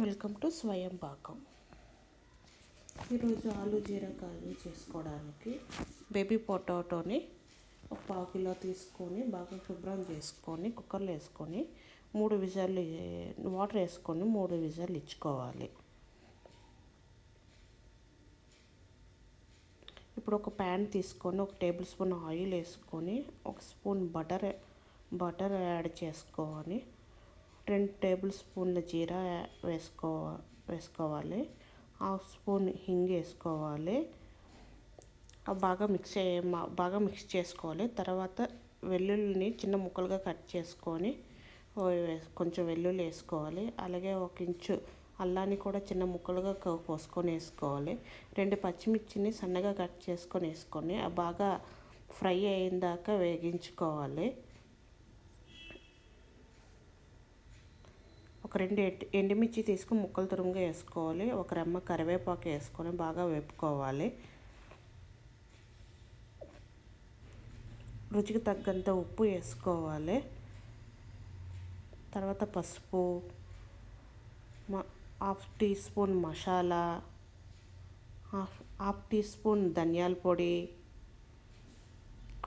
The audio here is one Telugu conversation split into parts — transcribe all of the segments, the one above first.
వెల్కమ్ టు స్వయం పాకం. ఈరోజు ఆలు జీరా కర్రీ చేసుకోవడానికి బేబీ పొటాటోని ఒక పావు కిలో తీసుకొని బాగా శుభ్రం చేసుకొని కుక్కర్లో వేసుకొని 3 విజిల్లు వాటర్ వేసుకొని 3 విజిల్లు ఇచ్చుకోవాలి. ఇప్పుడు ఒక ప్యాన్ తీసుకొని 1 టేబుల్ స్పూన్ ఆయిల్ వేసుకొని 1 స్పూన్ బటర్ యాడ్ చేసుకొని 2 టేబుల్ స్పూన్ల జీరా వేసుకోవాలి. 1/2 స్పూన్ హింగ్ వేసుకోవాలి. బాగా మిక్స్ చేసుకోవాలి. తర్వాత వెల్లుల్లిని చిన్న ముక్కలుగా కట్ చేసుకొని కొంచెం వెల్లుల్లి వేసుకోవాలి. అలాగే 1 ఇంచు అల్లాన్ని కూడా చిన్న ముక్కలుగా కోసుకొని వేసుకోవాలి. 2 పచ్చిమిర్చిని సన్నగా కట్ చేసుకొని వేసుకొని బాగా ఫ్రై అయిన దాకా వేగించుకోవాలి. ఒక 2 ఎండుమిర్చి తీసుకొని ముక్కలు తురుముగా వేసుకోవాలి. 1 రెమ్మ కరివేపాకు వేసుకొని బాగా వేపుకోవాలి. రుచికి తగ్గంత ఉప్పు వేసుకోవాలి. తర్వాత పసుపు, 1/2 టీ స్పూన్ మసాలా, 1/2 టీ స్పూన్ ధనియాల పొడి,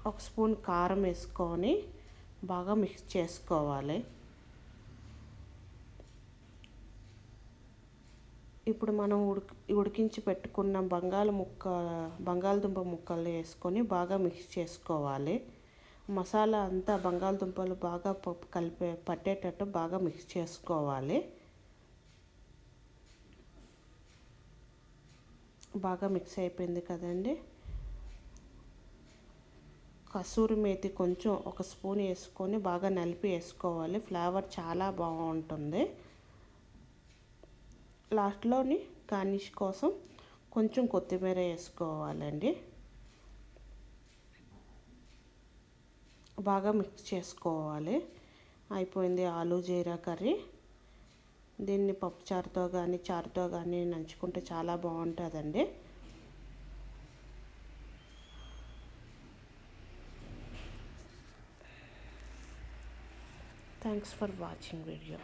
1 స్పూన్ కారం వేసుకొని బాగా మిక్స్ చేసుకోవాలి. ఇప్పుడు మనం ఉడికించి పెట్టుకున్న బంగాళదుంప ముక్కలు వేసుకొని బాగా మిక్స్ చేసుకోవాలి. మసాలా అంతా బంగాళదుంపలు బాగా పట్టేటట్టు బాగా మిక్స్ చేసుకోవాలి. బాగా మిక్స్ అయిపోయింది కదండి. కసూరి మేతి కొంచెం 1 స్పూన్ వేసుకొని బాగా నలిపి వేసుకోవాలి. ఫ్లేవర్ చాలా బాగుంటుంది. లాస్ట్లోని గార్నిష్ కోసం కొంచెం కొత్తిమీర వేసుకోవాలండి. బాగా మిక్స్ చేసుకోవాలి. అయిపోయింది ఆలు జీరా కర్రీ. దీన్ని పప్పుచారుతో కానీ చారుతో కానీ నంచుకుంటే చాలా బాగుంటుందండి. Thanks for watching video.